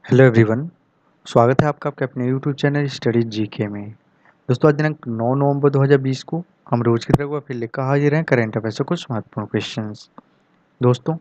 Hello everyone. स्वागत है आपका आपके अपने यूट्यूब चैनल स्टडीज जीके में। दोस्तों आज दिनांक 9 नवंबर 2020 को हम रोज की तरह को फिर लेकर हाजिर हैं करंट अफेयर्स से कुछ महत्वपूर्ण क्वेश्चंस। दोस्तों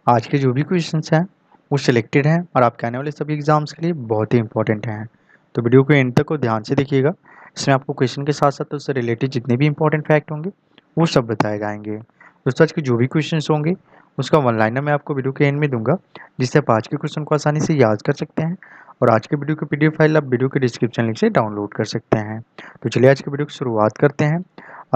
आज के जो भी क्वेश्चंस हैं वो सिलेक्टेड हैं और आपके आने वाले सभी एग्जाम्स के लिए बहुत ही इंपॉर्टेंट हैं। तो वीडियो को एंड तक को ध्यान से देखिएगा। इसमें आपको क्वेश्चन के साथ साथ उससे रिलेटेड जितने भी इंपॉर्टेंट फैक्ट होंगे वो सब बताए जाएंगे। दोस्तों आज के जो भी क्वेश्चन होंगे उसका वन लाइनर मैं आपको वीडियो के एंड में दूंगा, जिससे आप आज के क्वेश्चन को आसानी से याद कर सकते हैं। और आज के वीडियो की पीडीएफ फाइल आप वीडियो के डिस्क्रिप्शन लिंक से डाउनलोड कर सकते हैं। तो चलिए आज के वीडियो की शुरुआत करते हैं।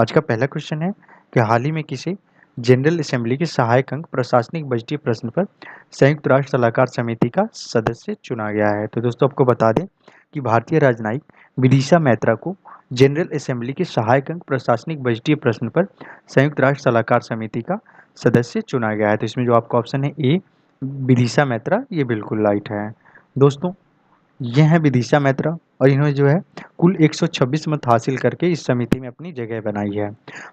आज का पहला क्वेश्चन है कि हाल ही में किसे जनरल असेंबली के सहायक अंग प्रशासनिक बजटीय प्रश्न पर संयुक्त राष्ट्र सलाहकार समिति का सदस्य चुना गया है। तो दोस्तों आपको बता दें कि भारतीय राजनयिक विदिशा मैत्रा को जनरल असेंबली के सहायक अंग प्रशासनिक बजटीय प्रश्न पर संयुक्त राष्ट्र सलाहकार समिति का सदस्य चुना गया है। तो इसमें जो आपका ऑप्शन है ए विदिशा मैत्रा, ये बिल्कुल राइट है। दोस्तों ये हैं विदिशा मैत्रा और इन्होंने जो है कुल 126 मत हासिल करके इस समिति में अपनी जगह बनाई है।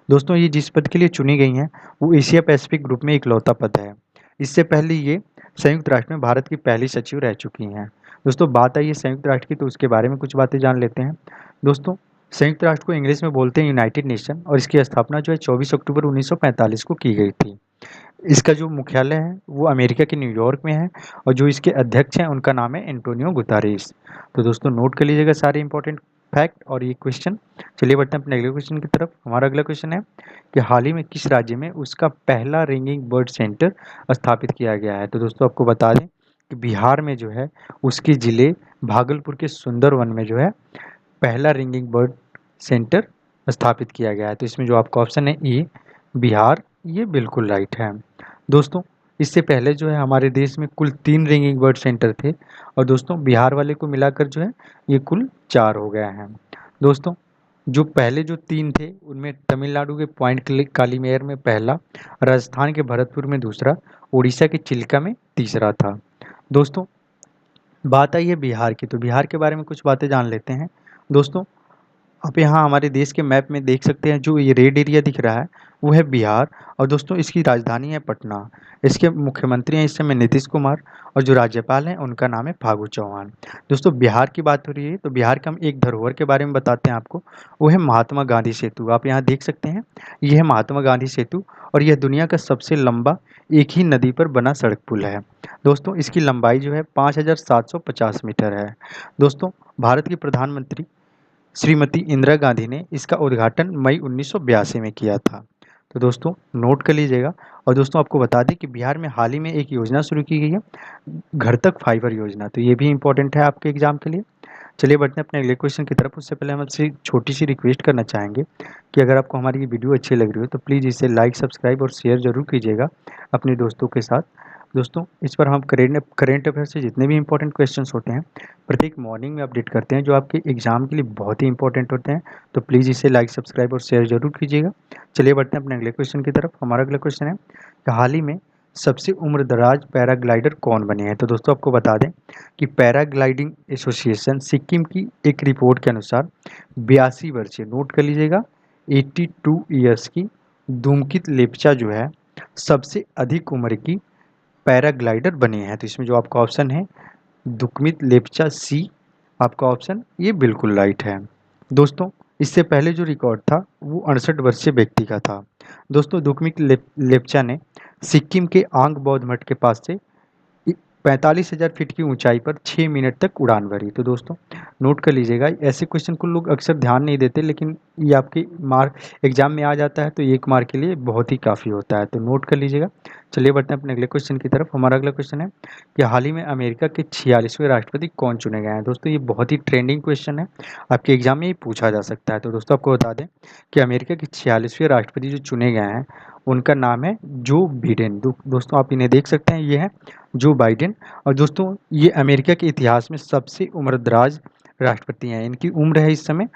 दोस्तों ये जिस पद के लिए चुनी गई हैं वो एशिया पैसिफिक ग्रुप में इकलौता पद है। इससे पहले ये संयुक्त राष्ट्र में भारत की पहली सचिव रह चुकी हैं। दोस्तों बात आई है संयुक्त राष्ट्र की, तो उसके बारे में कुछ बातें जान लेते हैं। दोस्तों संयुक्त राष्ट्र को इंग्लिश में बोलते हैं यूनाइटेड नेशन और इसकी स्थापना जो है 24 अक्टूबर 1945 को की गई थी। इसका जो मुख्यालय है वो अमेरिका के न्यूयॉर्क में है और जो इसके अध्यक्ष हैं उनका नाम है एंटोनियो गुतारेस। तो दोस्तों नोट कर लीजिएगा सारे इंपॉर्टेंट फैक्ट और ये क्वेश्चन। चलिए बढ़ते हैं अपने अगले क्वेश्चन की तरफ। हमारा अगला क्वेश्चन है कि हाल ही में किस राज्य में उसका पहला रिंगिंग बर्ड सेंटर स्थापित किया गया है। तो दोस्तों आपको बता दें कि बिहार में जो है उसके ज़िले भागलपुर के सुंदरवन में जो है पहला रिंगिंग बर्ड सेंटर स्थापित किया गया है। तो इसमें जो आपका ऑप्शन है ए बिहार, ये बिल्कुल राइट है। दोस्तों इससे पहले जो है हमारे देश में कुल 3 रिंगिंग बर्ड सेंटर थे और दोस्तों बिहार वाले को मिलाकर जो है ये कुल 4 हो गए हैं। दोस्तों जो पहले जो 3 थे उनमें तमिलनाडु के पॉइंट कालीमेर में पहला, राजस्थान के भरतपुर में दूसरा, उड़ीसा के चिल्का में तीसरा था। दोस्तों बात आई है बिहार की, तो बिहार के बारे में कुछ बातें जान लेते हैं। दोस्तों आप यहाँ हमारे देश के मैप में देख सकते हैं जो ये रेड एरिया दिख रहा है वो है बिहार और दोस्तों इसकी राजधानी है पटना। इसके मुख्यमंत्री हैं इस समय नीतीश कुमार और जो राज्यपाल हैं उनका नाम है फागू चौहान। दोस्तों बिहार की बात हो रही है तो बिहार का हम एक धरोहर के बारे में बताते हैं आपको, वो है महात्मा गांधी सेतु। आप यहाँ देख सकते हैं ये है महात्मा गांधी सेतु और यह दुनिया का सबसे लंबा एक ही नदी पर बना सड़क पुल है। दोस्तों इसकी लंबाई जो है 5750 मीटर है। दोस्तों भारत की प्रधानमंत्री श्रीमती इंदिरा गांधी ने इसका उद्घाटन मई 1982 में किया था। तो दोस्तों नोट कर लीजिएगा। और दोस्तों आपको बता दें कि बिहार में हाल ही में एक योजना शुरू की गई है, घर तक फाइबर योजना। तो ये भी इंपॉर्टेंट है आपके एग्जाम के लिए। चलिए बढ़ते हैं अपने अगले क्वेश्चन की तरफ। उससे पहले हम आपसे एक छोटी सी रिक्वेस्ट करना चाहेंगे कि अगर आपको हमारी ये वीडियो अच्छी लग रही हो तो प्लीज़ इसे लाइक सब्सक्राइब और शेयर जरूर कीजिएगा अपने दोस्तों के साथ। दोस्तों इस पर हम करेंट अफेयर से जितने भी इंपॉर्टेंट क्वेश्चंस होते हैं प्रत्येक मॉर्निंग में अपडेट करते हैं जो आपके एग्जाम के लिए बहुत ही इंपॉर्टेंट होते हैं। तो प्लीज़ इसे लाइक सब्सक्राइब और शेयर जरूर कीजिएगा। चलिए बढ़ते हैं अपने अगले क्वेश्चन की तरफ। हमारा अगला क्वेश्चन है कि हाल ही में सबसे उम्रदराज पैराग्लाइडर कौन बने हैं। तो दोस्तों आपको बता दें कि पैराग्लाइडिंग एसोसिएशन सिक्किम की एक रिपोर्ट के अनुसार 82 वर्षीय, नोट कर लीजिएगा 82 ईयर्स की धूमकित लेप्चा जो है सबसे अधिक उम्र की पैराग्लाइडर बने हैं। तो इसमें जो आपका ऑप्शन है दुकमित लेप्चा सी, आपका ऑप्शन ये बिल्कुल राइट है। दोस्तों इससे पहले जो रिकॉर्ड था वो 68 वर्षीय व्यक्ति का था। दोस्तों दुकमित लेप्चा ने सिक्किम के आंग बौद्ध मठ के पास से 45,000 फीट की ऊंचाई पर 6 मिनट तक उड़ान भरी। तो दोस्तों नोट कर लीजिएगा, ऐसे क्वेश्चन को लोग अक्सर ध्यान नहीं देते लेकिन ये आपके मार्क एग्जाम में आ जाता है तो एक मार्क के लिए बहुत ही काफ़ी होता है, तो नोट कर लीजिएगा। चलिए बढ़ते हैं अपने अगले क्वेश्चन की तरफ। हमारा अगला क्वेश्चन है कि हाल ही में अमेरिका के 46वें राष्ट्रपति कौन चुने गए हैं। दोस्तों ये बहुत ही ट्रेंडिंग क्वेश्चन है, आपके एग्जाम में ये पूछा जा सकता है। तो दोस्तों आपको बता दें कि अमेरिका के 46वें राष्ट्रपति जो चुने गए हैं उनका नाम है जो बिडेन। दोस्तों आप इन्हें देख सकते हैं, ये है जो बाइडेन। और दोस्तों ये अमेरिका के इतिहास में सबसे उम्रदराज राष्ट्रपति हैं। इनकी उम्र है इस समय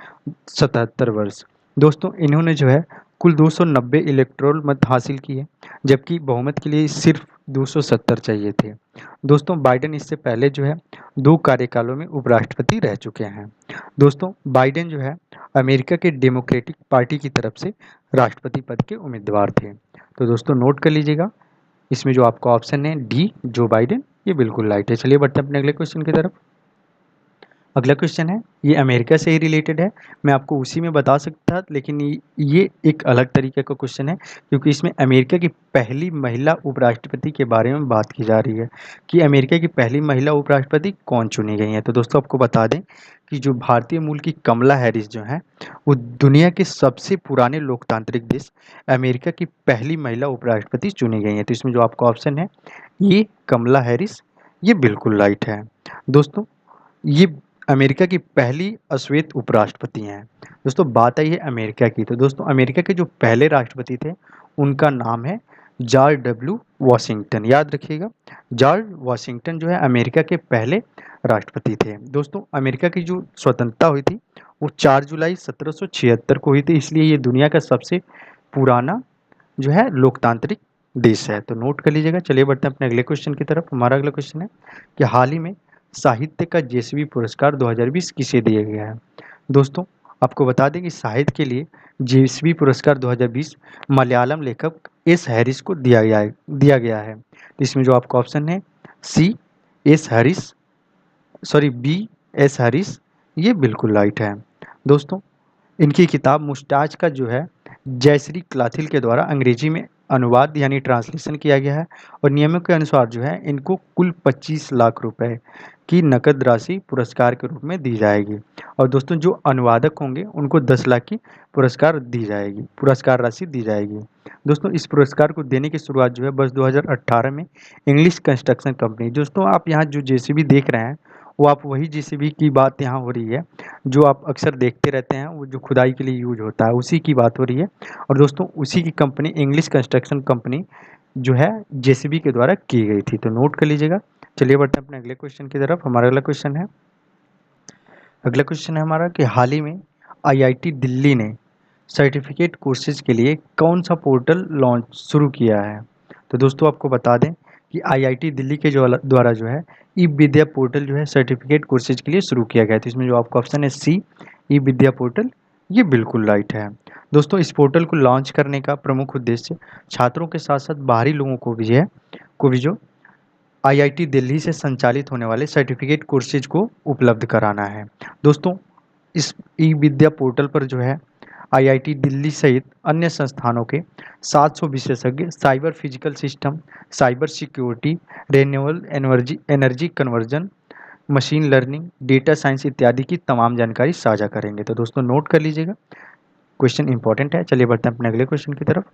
77 वर्ष। दोस्तों इन्होंने जो है कुल 290 इलेक्टोरल मत हासिल किए जबकि बहुमत के लिए सिर्फ 270 चाहिए थे। दोस्तों बाइडेन इससे पहले जो है 2 कार्यकालों में उपराष्ट्रपति रह चुके हैं। दोस्तों बाइडेन जो है अमेरिका के डेमोक्रेटिक पार्टी की तरफ से राष्ट्रपति पद के उम्मीदवार थे। तो दोस्तों नोट कर लीजिएगा, इसमें जो आपका ऑप्शन है डी जो बाइडेन, ये बिल्कुल राइट है। चलिए बढ़ते हैं अपने अगले क्वेश्चन की तरफ। अगला क्वेश्चन है, ये अमेरिका से ही रिलेटेड है। मैं आपको उसी में बता सकता था, लेकिन ये एक अलग तरीके का क्वेश्चन है, क्योंकि इसमें अमेरिका की पहली महिला उपराष्ट्रपति के बारे में बात की जा रही है कि अमेरिका की पहली महिला उपराष्ट्रपति कौन चुनी गई है। तो दोस्तों आपको बता दें कि जो भारतीय मूल की कमला हैरिस जो है, वो दुनिया के सबसे पुराने लोकतांत्रिक देश अमेरिका की पहली महिला उपराष्ट्रपति चुनी गई है। तो इसमें जो आपका ऑप्शन है ये कमला हैरिस, ये बिल्कुल राइट है। दोस्तों ये अमेरिका की पहली अश्वेत उपराष्ट्रपति हैं। दोस्तों बात आई है अमेरिका की, तो दोस्तों अमेरिका के जो पहले राष्ट्रपति थे उनका नाम है जॉर्ज डब्ल्यू वॉशिंगटन। याद रखिएगा, जॉर्ज वॉशिंगटन जो है अमेरिका के पहले राष्ट्रपति थे। दोस्तों अमेरिका की जो स्वतंत्रता हुई थी वो 4 जुलाई 1776 को हुई थी, इसलिए ये दुनिया का सबसे पुराना जो है लोकतांत्रिक देश है। तो नोट कर लीजिएगा। चलिए बढ़ते हैं अपने अगले क्वेश्चन की तरफ। हमारा अगला क्वेश्चन है कि हाल ही में साहित्य का जेएसवी पुरस्कार 2020 किसे दिया गया है। दोस्तों आपको बता दें कि साहित्य के लिए जेएसवी पुरस्कार 2020 मलयालम लेखक एस हैरिस को दिया गया है। तो इसमें जो आपका ऑप्शन है C S Harris, sorry B S Harris, ये बिल्कुल राइट है। दोस्तों इनकी किताब मुस्ताज का जो है जयश्री क्लाथिल के द्वारा अंग्रेजी में अनुवाद यानी ट्रांसलेशन किया गया है, और नियमों के अनुसार जो है इनको कुल 25 लाख रुपए की नकद राशि पुरस्कार के रूप में दी जाएगी। और दोस्तों जो अनुवादक होंगे उनको 10 लाख की पुरस्कार राशि दी जाएगी। दोस्तों इस पुरस्कार को देने की शुरुआत जो है वर्ष 2018 में इंग्लिश कंस्ट्रक्शन कंपनी, दोस्तों आप यहाँ जो जेसीबी देख रहे हैं वो आप वही जेसीबी की बात यहाँ हो रही है जो आप अक्सर देखते रहते हैं, वो जो खुदाई के लिए यूज होता है उसी की बात हो रही है। और दोस्तों उसी की कंपनी इंग्लिश कंस्ट्रक्शन कंपनी जो है जेसीबी के द्वारा की गई थी। तो नोट कर लीजिएगा। चलिए बढ़ते हैं अपने अगले क्वेश्चन की तरफ। हमारा अगला क्वेश्चन है हमारा कि हाल ही में आईआईटी दिल्ली ने सर्टिफिकेट कोर्सेज के लिए कौन सा पोर्टल लॉन्च शुरू किया है। तो दोस्तों आपको बता दें कि आईआईटी दिल्ली के जो द्वारा जो है ई विद्या पोर्टल जो है सर्टिफिकेट कोर्सेज के लिए शुरू किया गया था। इसमें जो आपका ऑप्शन है सी ई विद्या पोर्टल, ये बिल्कुल राइट है। दोस्तों इस पोर्टल को लॉन्च करने का प्रमुख उद्देश्य छात्रों के साथ साथ बाहरी लोगों को भी जो आईआईटी दिल्ली से संचालित होने वाले सर्टिफिकेट कोर्सेज को उपलब्ध कराना है। दोस्तों इस ई विद्या पोर्टल पर जो है आईआईटी दिल्ली सहित अन्य संस्थानों के 700 विशेषज्ञ cyber physical system, cyber security, renewable energy conversion, machine learning, data science इत्यादि की तमाम जानकारी साझा करेंगे। तो दोस्तों नोट कर लीजिएगा, क्वेश्चन इंपॉर्टेंट है। चलिए बढ़ते हैं अपने अगले क्वेश्चन की तरफ।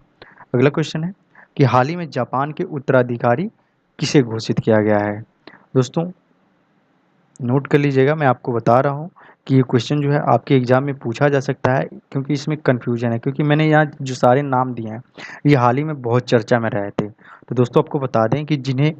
अगला क्वेश्चन है कि हाल ही में जापान के उत्तराधिकारी किसे घोषित किया गया है। दोस्तों नोट कर लीजिएगा, मैं आपको बता रहा हूँ कि ये क्वेश्चन जो है आपके एग्जाम में पूछा जा सकता है, क्योंकि इसमें कन्फ्यूजन है, क्योंकि मैंने यहाँ जो सारे नाम दिए हैं ये हाल ही में बहुत चर्चा में रहे थे। तो दोस्तों आपको बता दें कि जिन्हें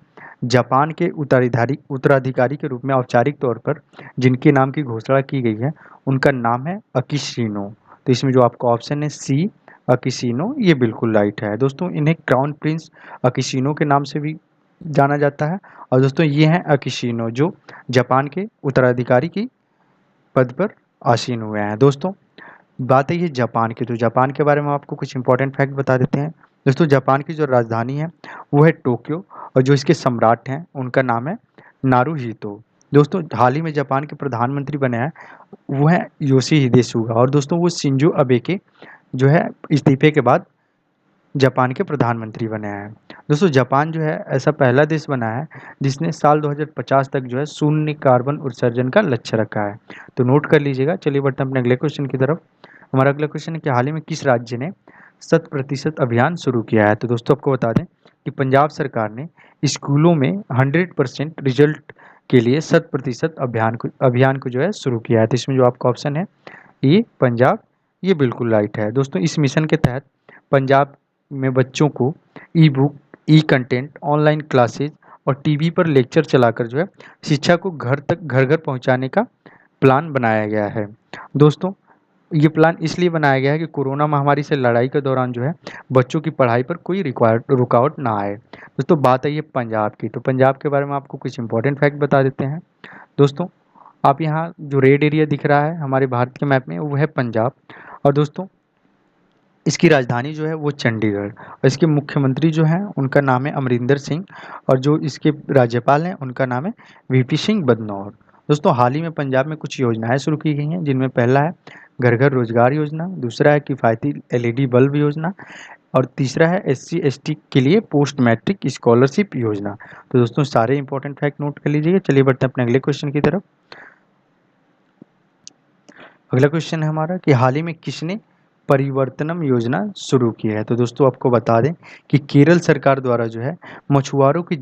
जापान के उत्तराधिकारी के रूप में औपचारिक तौर पर जिनके नाम की घोषणा की गई है उनका नाम है अकिशिनो। तो इसमें जो आपका ऑप्शन है सी अकिशिनो, ये बिल्कुल राइट है। दोस्तों इन्हें क्राउन प्रिंस अकिशिनो के नाम से भी जाना जाता है। और दोस्तों ये हैं अकिशिनो जो जापान के उत्तराधिकारी की पद पर आसीन हुए हैं। दोस्तों बात है ये जापान की, तो जापान के बारे में आपको कुछ इंपॉर्टेंट फैक्ट बता देते हैं। दोस्तों जापान की जो राजधानी है वो है टोक्यो, और जो इसके सम्राट हैं उनका नाम है नारुहितो। दोस्तों हाल ही में जापान के प्रधानमंत्री बने हैं वो है योशिहिदे सुगा, और दोस्तों वो शिंजो अबे के जो है इस्तीफे के बाद जापान के प्रधानमंत्री बने हैं। दोस्तों जापान जो है ऐसा पहला देश बना है जिसने साल 2050 तक जो है शून्य कार्बन उत्सर्जन का लक्ष्य रखा है। तो नोट कर लीजिएगा। चलिए बढ़ते हैं अपने अगले क्वेश्चन की तरफ। हमारा अगला क्वेश्चन है कि हाल ही में किस राज्य ने 100% अभियान शुरू किया है। तो दोस्तों आपको बता दें कि पंजाब सरकार ने स्कूलों में 100% रिजल्ट के लिए 100% अभियान को जो है शुरू किया है। तो इसमें जो आपका ऑप्शन है ये पंजाब, ये बिल्कुल राइट है। दोस्तों इस मिशन के तहत पंजाब में बच्चों को ई बुक, ई कंटेंट, ऑनलाइन क्लासेज और टीवी पर लेक्चर चलाकर जो है शिक्षा को घर घर पहुंचाने का प्लान बनाया गया है। दोस्तों ये प्लान इसलिए बनाया गया है कि कोरोना महामारी से लड़ाई के दौरान जो है बच्चों की पढ़ाई पर कोई रुकावट ना आए। दोस्तों बात आई है पंजाब की, तो पंजाब के बारे में आपको कुछ इंपॉर्टेंट फैक्ट बता देते हैं। दोस्तों आप यहाँ जो रेड एरिया दिख रहा है हमारे भारत के मैप में वो है पंजाब। और दोस्तों इसकी राजधानी जो है वो चंडीगढ़, और इसके मुख्यमंत्री जो हैं उनका नाम है अमरिंदर सिंह, और जो इसके राज्यपाल हैं उनका नाम है वीपी सिंह बदनौर। दोस्तों हाल ही में पंजाब में कुछ योजनाएं शुरू की गई हैं, जिनमें पहला है घर घर रोजगार योजना, दूसरा है किफ़ायती एलईडी बल्ब योजना, और तीसरा है एससी एसटी के लिए पोस्ट मैट्रिक स्कॉलरशिप योजना। तो दोस्तों सारे इंपॉर्टेंट फैक्ट नोट कर लीजिएगा। चलिए बढ़ते हैं अपने अगले क्वेश्चन की तरफ। अगला क्वेश्चन है हमारा कि हाल ही में किसने परिवर्तनम योजना शुरू की है। तो दोस्तों आपको बता दें कि केरल सरकार द्वारा जो है मछुआरों की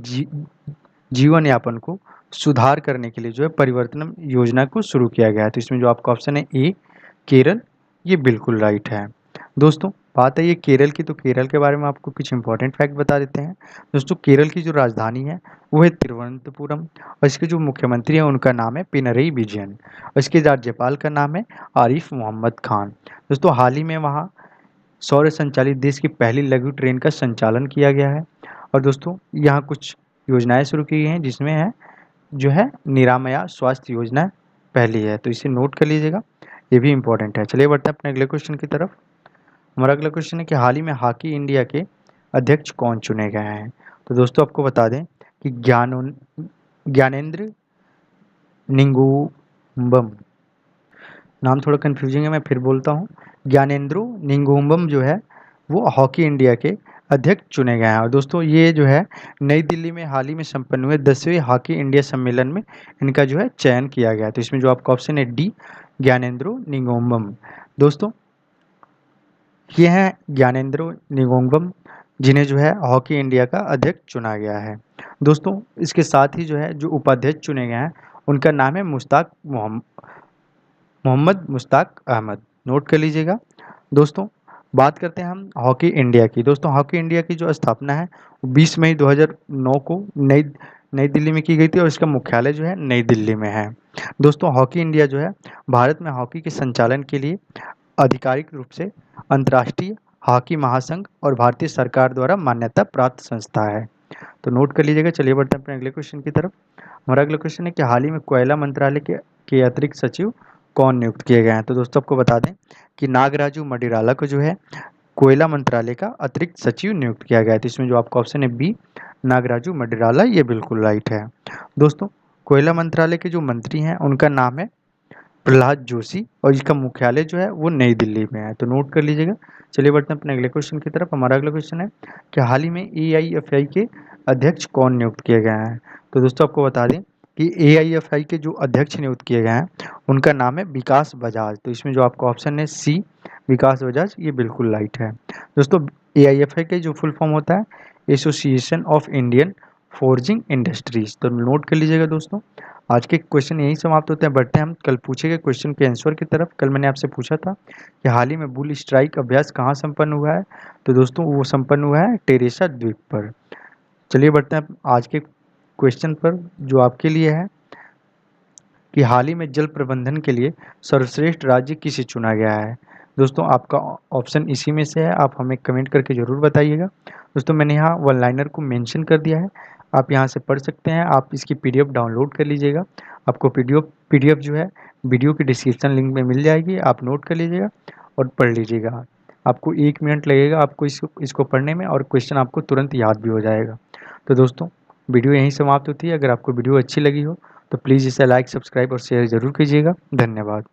जीवन यापन को सुधार करने के लिए जो है परिवर्तनम योजना को शुरू किया गया है। तो इसमें जो आपका ऑप्शन है ए केरल, ये बिल्कुल राइट है। दोस्तों बात है ये केरल की, तो केरल के बारे में आपको कुछ इंपॉर्टेंट फैक्ट बता देते हैं। दोस्तों केरल की जो राजधानी है वो है तिरुवनंतपुरम, और इसके जो मुख्यमंत्री हैं उनका नाम है पिनरई विजयन, और इसके राज्यपाल का नाम है आरिफ मोहम्मद खान। दोस्तों हाल ही में वहाँ सौर संचालित देश की पहली लघु ट्रेन का संचालन किया गया है। और दोस्तों यहाँ कुछ योजनाएं शुरू की गई हैं, जिसमें है जो है निरामया स्वास्थ्य योजना पहली है, तो इसे नोट कर लीजिएगा, ये भी इंपॉर्टेंट है। चलिए बढ़ते हैं अपने अगले क्वेश्चन की तरफ। हमारा अगला क्वेश्चन है कि हाल ही में हॉकी इंडिया के अध्यक्ष कौन चुने गए हैं। तो दोस्तों आपको बता दें कि ज्ञानेंद्र निंगुम्बम, नाम थोड़ा कन्फ्यूजिंग है, मैं फिर बोलता हूँ, ज्ञानेंद्रो निंगुम्बम जो है वो हॉकी इंडिया के अध्यक्ष चुने गए हैं। और दोस्तों ये जो है नई दिल्ली में हाल ही में संपन्न हुए 10वें हॉकी इंडिया सम्मेलन में इनका जो है चयन किया गया है। तो इसमें जो आपका ऑप्शन है डी ज्ञानेंद्रो निंगोम्बम। दोस्तों ये हैं ज्ञानेंद्रो निंगोम्बम, जिन्हें जो है हॉकी इंडिया का अध्यक्ष चुना गया है। दोस्तों इसके साथ ही जो है जो उपाध्यक्ष चुने गए हैं उनका नाम है मोहम्मद मुश्ताक अहमद, नोट कर लीजिएगा। दोस्तों बात करते हैं हम हॉकी इंडिया की। दोस्तों हॉकी इंडिया की जो स्थापना है 20 मई 2009 को नई नई दिल्ली में की गई थी, और इसका मुख्यालय जो है नई दिल्ली में है। दोस्तों हॉकी इंडिया जो है भारत में हॉकी के संचालन के लिए आधिकारिक रूप से अंतर्राष्ट्रीय हॉकी महासंघ और भारतीय सरकार द्वारा मान्यता प्राप्त संस्था है, तो नोट कर लीजिएगा। चलिए बढ़ते हैं अपने अगले क्वेश्चन की तरफ। हमारा अगला क्वेश्चन है कि हाल ही में कोयला मंत्रालय के अतिरिक्त सचिव कौन नियुक्त किए गए हैं। तो दोस्तों आपको बता दें कि नागराजू मडिराला को जो है कोयला मंत्रालय का अतिरिक्त सचिव नियुक्त किया गया है। तो इसमें जो आपका ऑप्शन है बी नागराजू मडिराला, ये बिल्कुल राइट है। दोस्तों कोयला मंत्रालय के जो मंत्री हैं उनका नाम है प्रहलाद जोशी, और इसका मुख्यालय जो है वो नई दिल्ली में है, तो नोट कर लीजिएगा। चलिए बढ़ते हैं अपने अगले क्वेश्चन की तरफ। हमारा अगला क्वेश्चन है कि हाल ही में एआईएफआई के अध्यक्ष कौन नियुक्त किए गए हैं। तो दोस्तों आपको बता दें कि एआईएफआई के जो अध्यक्ष नियुक्त किए गए हैं उनका नाम है विकास बजाज। तो इसमें जो आपका ऑप्शन है सी विकास बजाज, ये बिल्कुल राइट है। दोस्तों एआईएफआई का जो फुल फॉर्म होता है association of Indian forging industries, तो नोट कर लीजिएगा। दोस्तों आज के क्वेश्चन यही समाप्त होते हैं। बढ़ते हैं हम कल पूछे गए क्वेश्चन के आंसर की तरफ। कल मैंने आपसे पूछा था कि हाल ही में बुल स्ट्राइक अभ्यास कहाँ संपन्न हुआ है। तो दोस्तों वो संपन्न हुआ है टेरेसा द्वीप पर। चलिए बढ़ते हैं आज के क्वेश्चन पर जो आपके लिए है कि हाल ही में जल प्रबंधन के लिए सर्वश्रेष्ठ राज्य किसे चुना गया है। दोस्तों आपका ऑप्शन इसी में से है, आप हमें कमेंट करके ज़रूर बताइएगा। दोस्तों मैंने यहाँ वन लाइनर को मेंशन कर दिया है, आप यहाँ से पढ़ सकते हैं। आप इसकी पीडीएफ डाउनलोड कर लीजिएगा, आपको पीडीएफ जो है वीडियो की डिस्क्रिप्शन लिंक में मिल जाएगी, आप नोट कर लीजिएगा और पढ़ लीजिएगा। आपको 1 मिनट लगेगा आपको इसको पढ़ने में, और क्वेश्चन आपको तुरंत याद भी हो जाएगा। तो दोस्तों वीडियो यहीं समाप्त होती है। अगर आपको वीडियो अच्छी लगी हो तो प्लीज़ इसे लाइक सब्सक्राइब और शेयर ज़रूर कीजिएगा। धन्यवाद।